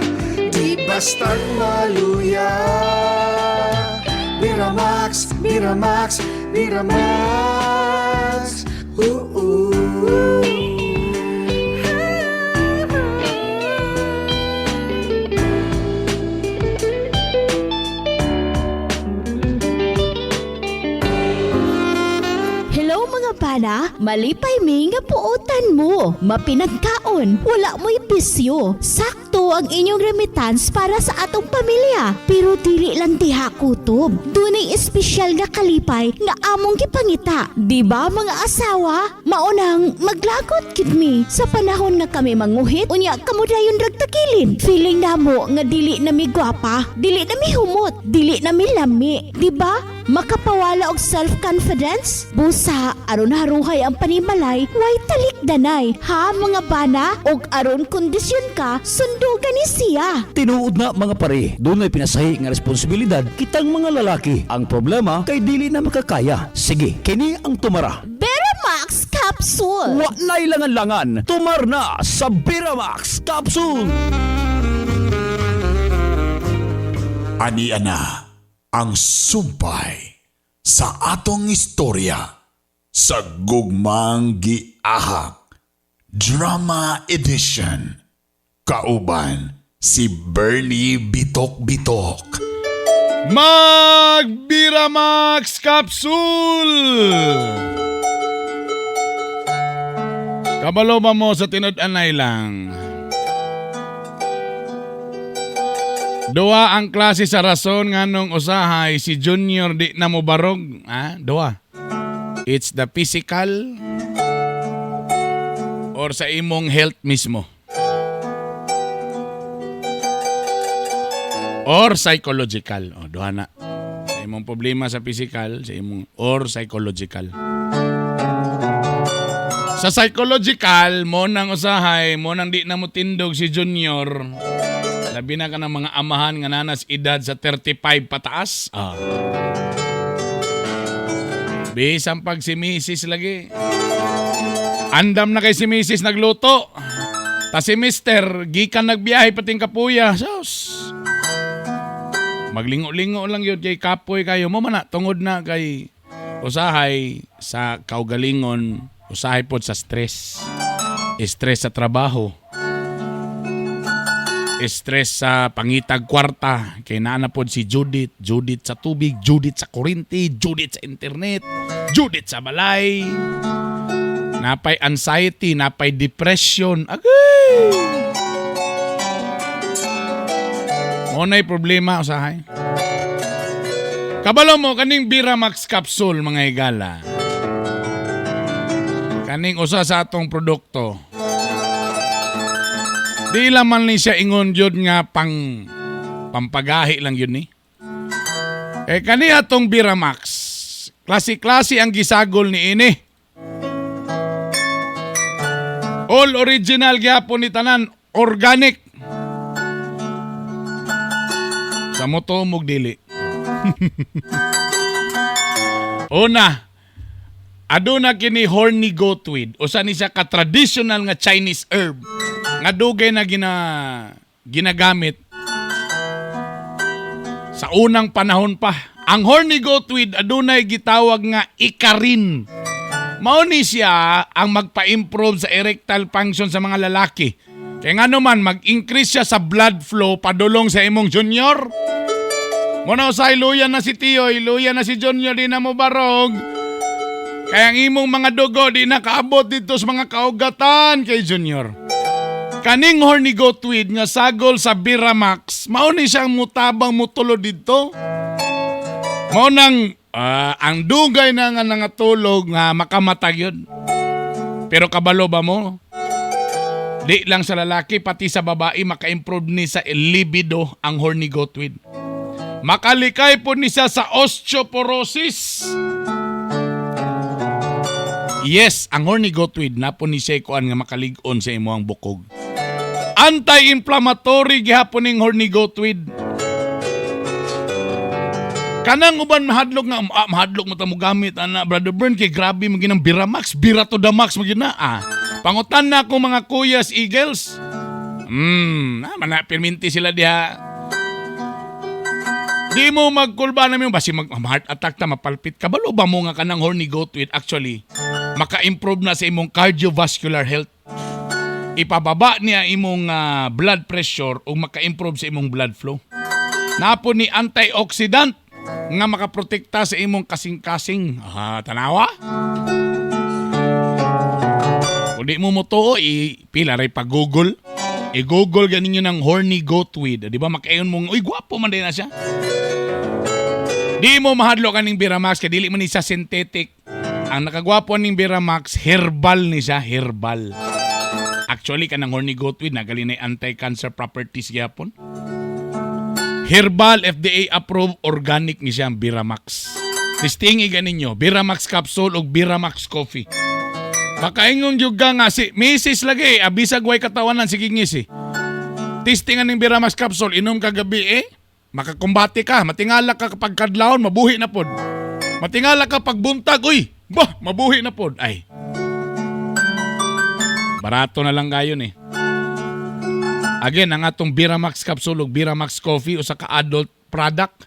di bastang maluya. Miramax, Miramax, Miramax. Hello mga bana, malipay mi nga puutan mo. Mapinagkaon, wala mo'y bisyo. Sakto ang inyong remittance para sa atong pamilya. Pero dili lang diha kutob. Dunay espesyal nga kalipay nga among gipangita. Di ba mga asawa? Maunang maglagot kid mi sa panahon nga kami manguhit. Unya kamo dayon ragtakilin. Feeling namo nga dili na mi gwapa, dili na mi humot, dili na mi lami. Di ba? Makapawala og self-confidence? Busa, aron haruhay ang panimalay, way talikdanay. Ha mga bana? Og aron kondisyon ka, sundugan ni siya. Tinuod na mga pare, doon ay pinasahi nga responsibilidad kitang mga lalaki. Ang problema kay dili na makakaya. Sige, kini ang tumara. Beramax Capsule! Wa na ilangan-langan, tumar na sa Biramax Capsule! Ani ana ang sumpay sa atong istorya sa Gugmang Giahak Drama Edition. Kauban si Bernie Bitok-Bitok. Magbiramax Capsule! Kabalo ba mo sa tinud-anay lang? Dua ang klase sa rason nga nung usahay si Junior di na mo barog. Dua. It's the physical or sa imong health mismo. Or psychological. Duha na. Sa imong problema sa physical, sa imong or psychological. Sa psychological, mo nang usahay, mo nang di na mo tindog si Junior. Labi na ka ng mga amahan nga nanas edad sa 35 pataas. Bisang pag si Mrs. lagi. Andam na kay si Mrs. nagluto. Ta si Mr. gikan nagbiyahe pating kapuya. Sos. Maglingo-lingo lang yun kay kapoy kayo. Mo man na, tungod na kay usahay sa kaugalingon. Usahay po sa stress. Stress sa trabaho. Stress sa pangitag kwarta. Kay naanapod si Judith. Judith sa tubig, Judith sa kurinti, Judith sa internet. Judith sa balay. Napay anxiety, napay depression. Agay! Unay problema usahay. Kabalo mo kaning Biramax capsule mga higala. Kaning usa sa atong produkto. Di laman ni siya ingon jud nga pampagahi lang yun ni. Kani atong Biramax. Klase-klase ang gisagol ni ini. All original gyapon ni tanan, organic. Sa moto mog dili. Una, aduna kini horny goatweed. Usa ni siya ka traditional nga Chinese herb nga dugay na ginagamit sa unang panahon pa. Ang horny goatweed adunay gitawag nga ikarin. Mao ni siya ang magpa-improve sa erectile function sa mga lalaki. Kaya nga naman, mag-increase siya sa blood flow padulong sa imong junior. Muna sa iluya na si Tio, iluya na si Junior, di na mo barog. Kaya ang imong mga dugo, di na kaabot dito sa mga kaugatan kay Junior. Kaning horny goatweed nga sagol sa Biramax, mao ni siyang mutabang mutulo dito. Mao nang ang dugay na nga nangatulog nga makamatag yun. Pero kabalo ba mo? Di lang sa lalaki, pati sa babae maka-improve ni sa libido ang horny goatweed. Makalikay po ni siya sa osteoporosis. Yes, ang horny goatweed na po ni siya kuan nga makalig-on sa imo ang bukog. Anti-inflammatory gihapon ning horny goatweed. Kanang uban mahadlok nga mahadlok mo ta mo gamit ana Brother Bern kay grabe mo ginang Biramax, Bira to the max mo gina. Pangutan na ako mga kuyas eagles. Mana perminti sila diha. Di mo magkulba na mo basi mag-heart attack ta mapalpit ka. Balo ba mo nga kanang horny goatweed actually maka-improve na sa imong cardiovascular health. Ipababa niya imong blood pressure o maka-improve sa imong blood flow. Napo ni antioxidant nga makaprotekta sa imong kasing-kasing. Tanawa? Kung di mo to, pila rin pag-google. I-google ganin yun ng horny goatweed. Di ba makayon mong, uy, gwapo man din na siya. Di mo mahadlo ka ng Biramax, kaya dili mo ni siya synthetic. Ang nakagwapo ng Biramax, herbal ni siya, herbal. Actually, kanang horny goatweed, nagali na anti-cancer properties gyapon. Herbal, FDA approved, organic ni siya ang Biramax. Listingi ganinyo, Biramax capsule o Biramax coffee. Baka ingong juga nga si Mrs. lagi, abisag way katawanan, sige ngisi. Testingan ng Biramax capsule, inom kagabi makakumbati ka, matingala ka kapag kadlawon, mabuhi na pod. Matingala ka pag buntag, uy, mabuhi na pod. Ay, barato na lang gayon Again, ang atong Biramax capsule o Biramax coffee o sa ka-adult product.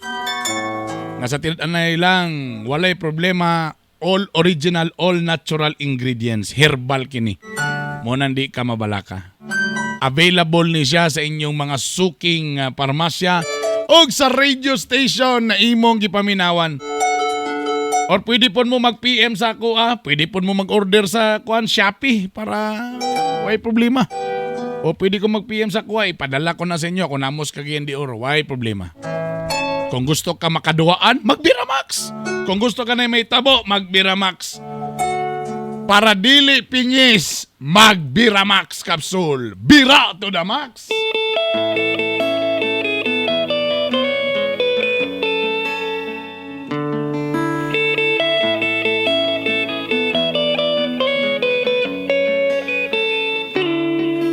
Nga sa tinanay lang, walay problema, all original, all natural ingredients. Herbal kini. Muna di ka mabalaka. Available ni siya sa inyong mga suking parmasya o sa radio station na imong gipaminawan. Or pwede po mo mag-PM sa ako, pwede po mo mag-order sa Shopee para way problema. O pwede ko mag-PM sa kuha, ipadala ko na sa inyo kung namos kagayan di oro. Why problema? Kung gusto ka makaduwaan, mag-Biramax. Kung gusto ka na may tabo, mag-Biramax. Para dili pingis, mag-Biramax capsule. Bira to the max.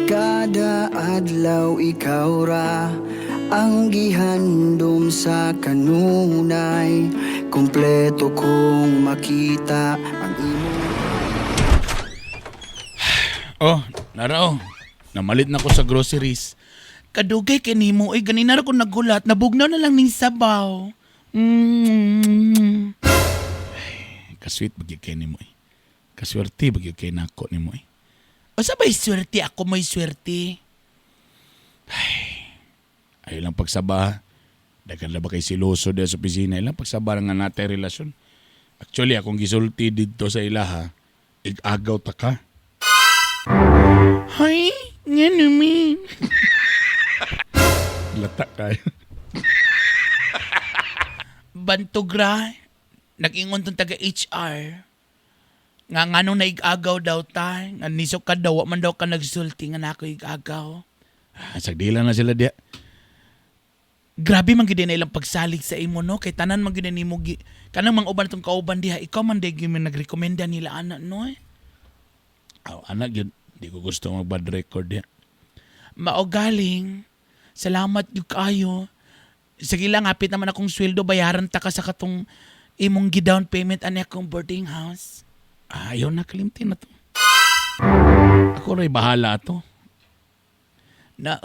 Kada adlaw ikaw ra ang gihandom sa kanunay, kompleto kong makita ang imong. Naraw, namalit na ko sa groceries. Kadugay kanimo, ganina ra ko nagulat, nabugnaw na lang ning sabaw. Kasweet bagyo kay nimo Kaswerte bagyo kay nako nimo O sabay swerte, ako may swerte. Ay lang pagsaba. Dagan na ba kay siloso dahil sa opisina? Ay lang pagsaba nga natin relasyon. Actually, akong gisulti dito sa ilaha, ig-agaw ta ka. Hay, nga naman. Lata kayo. Bantugra, nag-ingon tong taga-HR. Nga nganong naig-agaw daw ta, nga nisok ka daw, wa man daw ka nagsulti nga nako ig-agaw. Sagdila na sila diya. Grabe man gid na ilang pagsalig sa imo no, kay tanan man gid nimo kanang mga uban tong kauban diha, ikaw man day gyud nagrekomenda nila ana no. Anak yun, di ko gusto mag-bad record ya. Mao galing. Salamat gyud kayo. Sige lang, hapit naman akong sweldo, bayaran ta ka sa katong imong gi-down payment ani akong boarding house. Ayaw na kalimtin na to. Ako rin bahala to. Na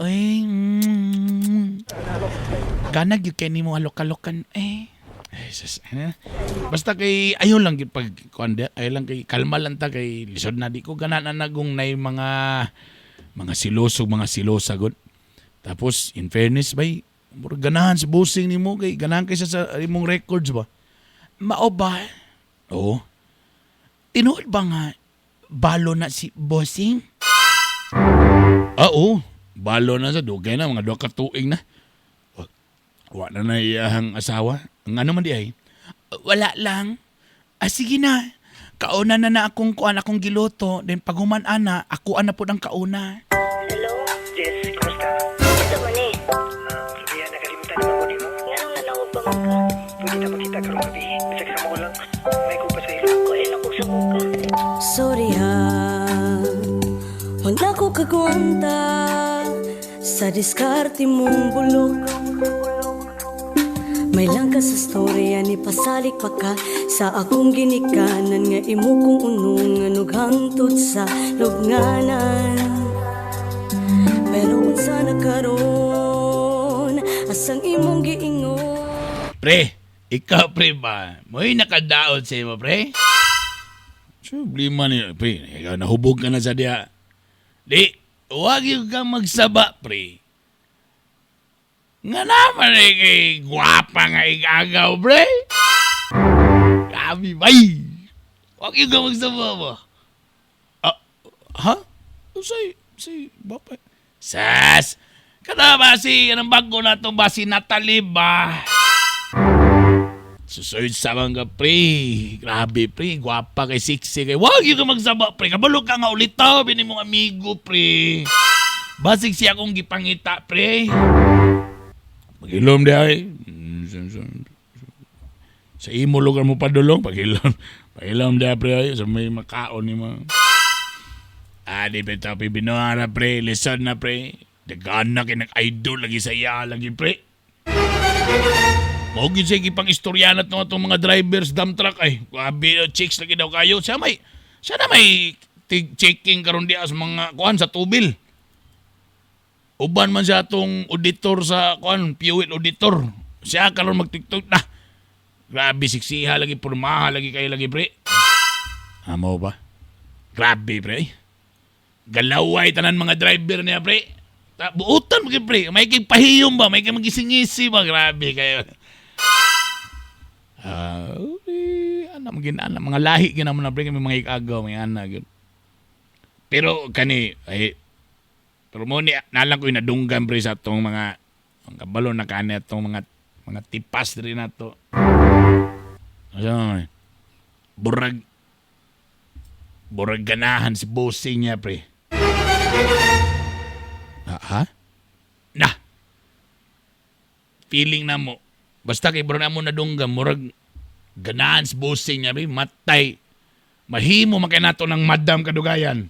ganag gyud kay nimo alok-alokan eh. Basta kay ayaw lang gyud pag kuan ayaw lang kay kalma lang ta kay lisod na di ko gana na nagong nay mga silosog mga silosa gud. Tapos in fairness bay murag ganahan sa bossing nimo kay ganahan kaysa sa imong records ba. Mao ba? Oo. Tinuod ba nga balo na si bossing? Oo. Balo na sa dugay na mga 2 ka tuig na. Wa na iyahang asawa. Ang ano man di ay? Wala lang. Sige na. Kauna na akong kuan akong giluto. Then paghuman ana, ako ana po ng kauna. Hello, Jess. Kumusta? Kumusta man eh? Kaya nakalimutan naman ko nimo. Anong nanawag ba mo ka? Pwede na magkita karong gabi. Basta kasama ko lang. May kupa sa ilo. Ko ilang ko sa muka. Sorry ha. Wala ko kagwanta sa diskarte mong bulok. May lang ka sa storya ni pasalik pa ka sa akong ginikanan nga imo kong unong hantod sa lubnganan. Pero kung sana karon asang imong giingon. Pre, ikaw pre ba? Mo'y nakadaot sa imo pre? Problema niya pre. Ikaw nahubog ka na sa diya. Di, huwag yung kang magsaba pre. Nga naman eh kay gwapa nga igagaw, bre. Grabe, bay. Huwag yung ka magsama mo. Ha? Si Bapa. Sas! Kada ba anong bago na itong ba si Natalie ba? Susunod sa mga pre. Grabe, pre. Gwapa kay sexy kay. Huwag yung ka magsama, pre. Kabalo ka nga ulit tao. Bini mong amigo, pre. Basig siya akong gipangita, pre. Pag-ilom di ay. Sa imo lugar mo padulong, pag-ilom. Pag-ilom di ay, pre, ay. Sa may makaon ni mo. Di pa ito, pibinuara, pre. Listen na, pre. Dagan na kinag-idol lagi sa iya, lagi, pre. Mogin siya ipang istoryanat ng itong mga drivers, dump truck, ay. Grabe, chicks lagi daw kayo. Siya na may checking karon di as mga kuhan sa tubil. Uban man siya itong auditor sa fuel auditor. Siya karon mag-tiktok na. Grabe, siksiha lagi, purmaha lagi kayo lagi, pre. Amo ba? Grabe, pre. Galaway tanan mga driver niya, pre. Buutan mo, pre. May kipahiyom ba? May magisingisi ba? Grabe kayo. Mga lahi ginaman na, pre. May mga ikagaw, may anak. Pero kani, pero mo ni nalang ko inadunggan pre sa tong mga ang kabalo na kanit tong mga tipas rin na to. Burag ganahan si bossing niya pre. Ha? Na. Feeling na mo. Basta kay bro na mo nadunggan murag ganahan si bossing niya pre, matay. Mahimo man kay nato ng madam kadugayan.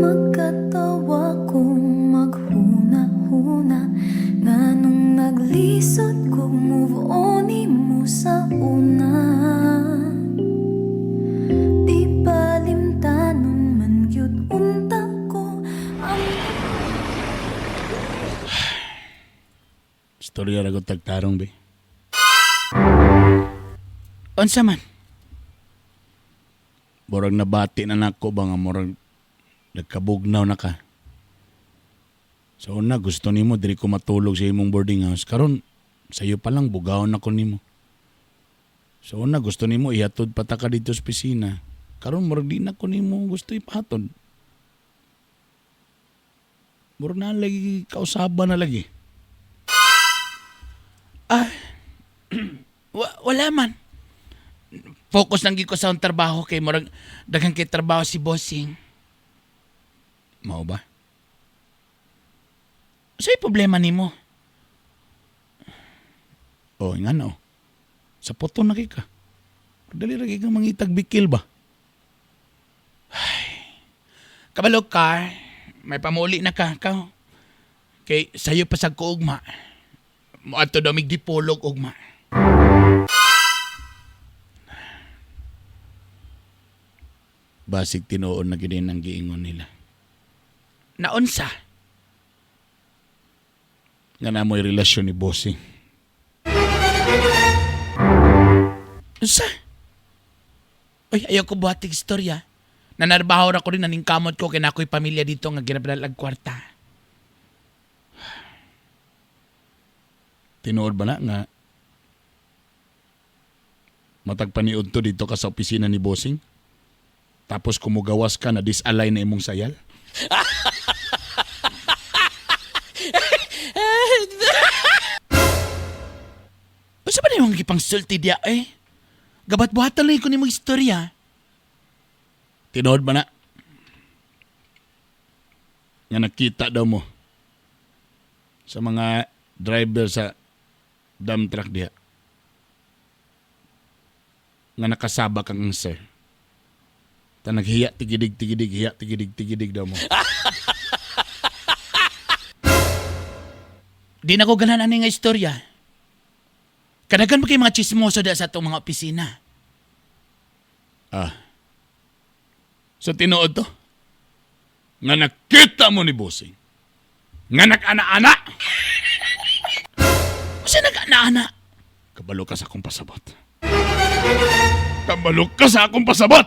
Magkatawa kong maghuna-huna nganong naglisod kong move on mo sa una. Di balimtanon man gyud unta ko ang Istorya ra ko tagtarong be. Unsa man? Murag nabati na nako ba nga murag nagkabugnaw na ka. So una gusto nimo diri ko matulog sa imong boarding house. Karon sayo pa lang bugawon ako nimo. So una gusto nimo ihatod pata ka dito sa opisina. Karon murag di na ko nimo gusto ipahatod. Murag na lagi kausaban na lagi. Wala man. Focus lang gyud ko sa akong trabaho kay murag daghang kay trabaho si bossing. Mao ba? Sa'y problema nimo? Oh, nga no. Sa poto na ka. Dali ra kang mangitag bikil ba? Kabalo ka, may pamuli na ka. Kay sayo pa sa kuugma. Mo ato daw migdipolog ugma. Basig tinuon na gid ang giingon nila. Naunsa? Nga na mo'y relasyon ni bossing. Unsa? Uy, ayaw ko buhatig istorya. Nanarbaho ra ko rin naningkamot ko kaya ako'y pamilya dito nga ginabral ag kwarta. Tinuod ba na nga matagpaniod to dito ka sa opisina ni bossing? Tapos kumugawas ka na disalay na imong sayal? Basta ba na yung gipang sulti dia eh? Gabat-buhatan lang ko ni mong istorya. Tinood ba na? Nga nakita daw mo sa mga driver sa dump truck diha. Nga nakasabak ang sir. Ta naghiya tigidig, hiya tigidig daw mo. Di na ko ganahan ani nga istorya. Kanagan mo kay mga chismoso da sa itong mga opisina. So tinuod to? Nga nakita mo ni bossing. Nga nag-ana-ana. Kasi nag-ana-ana. Kabalo ka sa akong pasabot. Kabalo ka sa akong pasabot!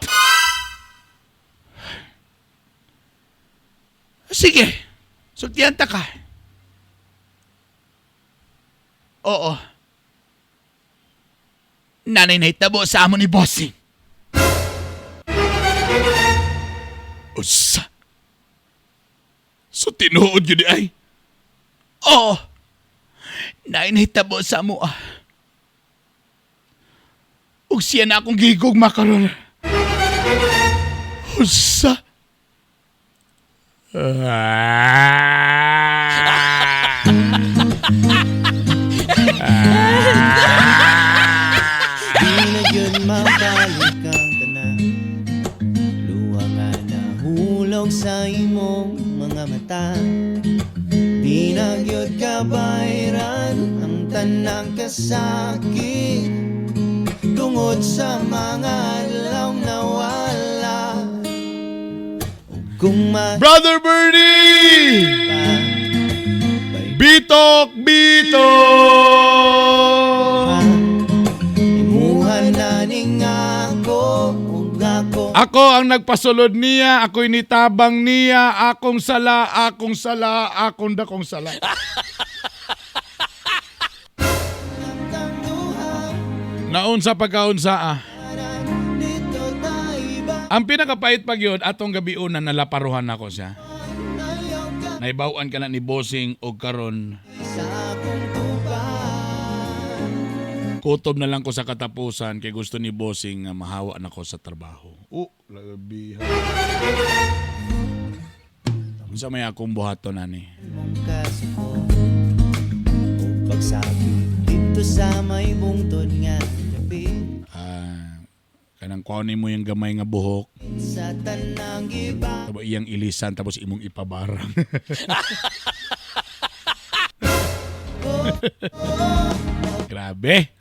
Sige, sultihan ta ka. Oo. Nanay na hitabo sa amo ni bossing. Usa. So tinuod yun di ay? Oo. Nanay na hitabo sa amo ug siya na akong gigugma karon. Usa. Di na yun mabalik ang tanan. Luwa nga nahulog sa imong mga mata. Di na yun kabayran ang tanang kasakit tungod sa mga adlaw na wala. Kung Brother Bernie! Bitok! imuhan na ning ako. Ako ang nagpasulod niya, ako'y nitabang niya, akong sala, akong dakong sala. Naun sa pagkaunsa Ang pinakapait pag yun, atong gabi una nalaparuhan ako siya. Naibawaan ka na ni bossing o karon. Kutob na lang ko sa katapusan kay gusto ni bossing nga mahawa na ko sa trabaho. Lagabi. Sa may akong buhaton ani. Pagsabi dito sa may bungtod nga gabi. Kanang kuhanin mo yung gamay nga buhok. Sa tanang iba. Tapos iyang ilisan tapos imong ipabarang. Grabe.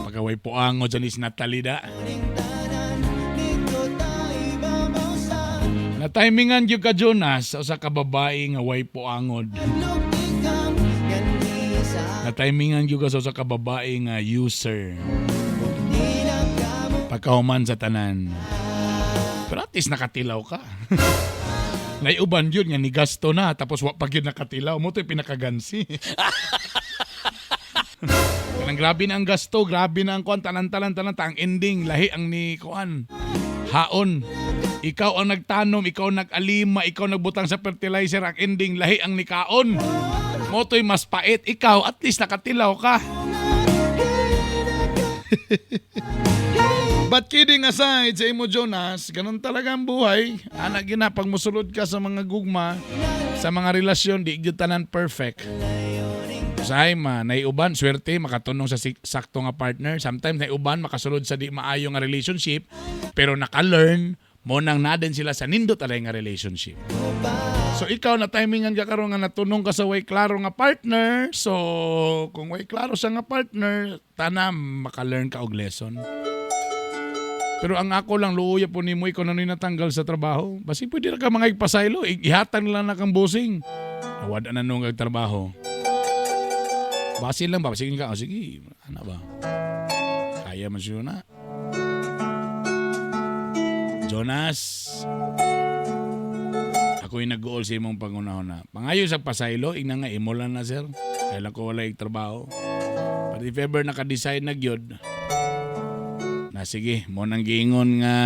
Pagkaway po ang Janis Natalida. Na timingan yung ka Jonas sa usa ka babae nga way po angod. Na-timingan yung kaso sa kababae nga user. Pagkahuman sa tanan. Pero at least nakatilaw ka. Naiuban yun nga ni gasto na tapos wag pag yun nakatilaw mo to yung pinakagansi. Kanang grabe na ang gasto, grabe na ang kuan, tanan ang ending lahi ang ni kuan. Haon. Ikaw ang nagtanom, ikaw ang nag-alima, ikaw nagbutang sa fertilizer, ang ending lahi ang nikaon. Mo to'y mas pait, ikaw at least nakatilaw ka. But kidding aside sa imo Jonas, ganun talaga ang buhay. Anak gina, pag musulod ka sa mga gugma, sa mga relasyon, di gyud tanan perfect. Usahay naiuban, swerte, makatunong sa sakto nga partner. Sometimes naiuban, makasulod sa di maayo nga relationship, pero naka-learn, mo nang na din sila sa nindot alay nga relationship. So ikaw na timingan ka karon nga natunong ka sa way klaro nga partner. So kung way klaro sa nga partner, tanam maka-learn ka og lesson. Pero ang ako lang luuya po nimo ikaw na natanggal sa trabaho. Basi pwede ra ka mga ipasaylo, ihatag lang na kang busing. Nawad na nung trabaho. Basi lang ba? Sige ka. O sige. Ano ba? Kaya man siya na. Jonas. Ako yung nag-goal sa imong pangunahon na. Pangayo sa pasaylo, ina nga, imo lang na sir. Kailan ko wala yung trabaho. But if ever naka-decide na gyud, na sige, mo nang giingon nga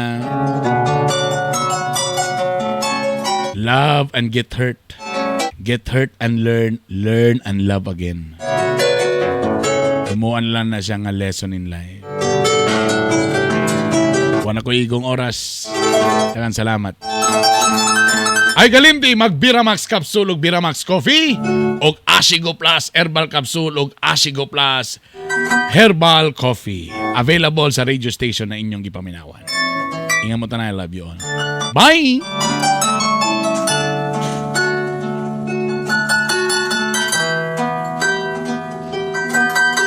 love and get hurt. Get hurt and learn and love again. Imuan lang na siya nga lesson in life. Wala ko igong oras. Dagan salamat. Ay galimti, mag-Biramax Capsule ug Biramax Coffee ug Ashigo Plus Herbal Capsule ug Ashigo Plus Herbal Coffee. Available sa radio station na inyong gipaminawan. Ingat mo tanay, I love you all. Bye!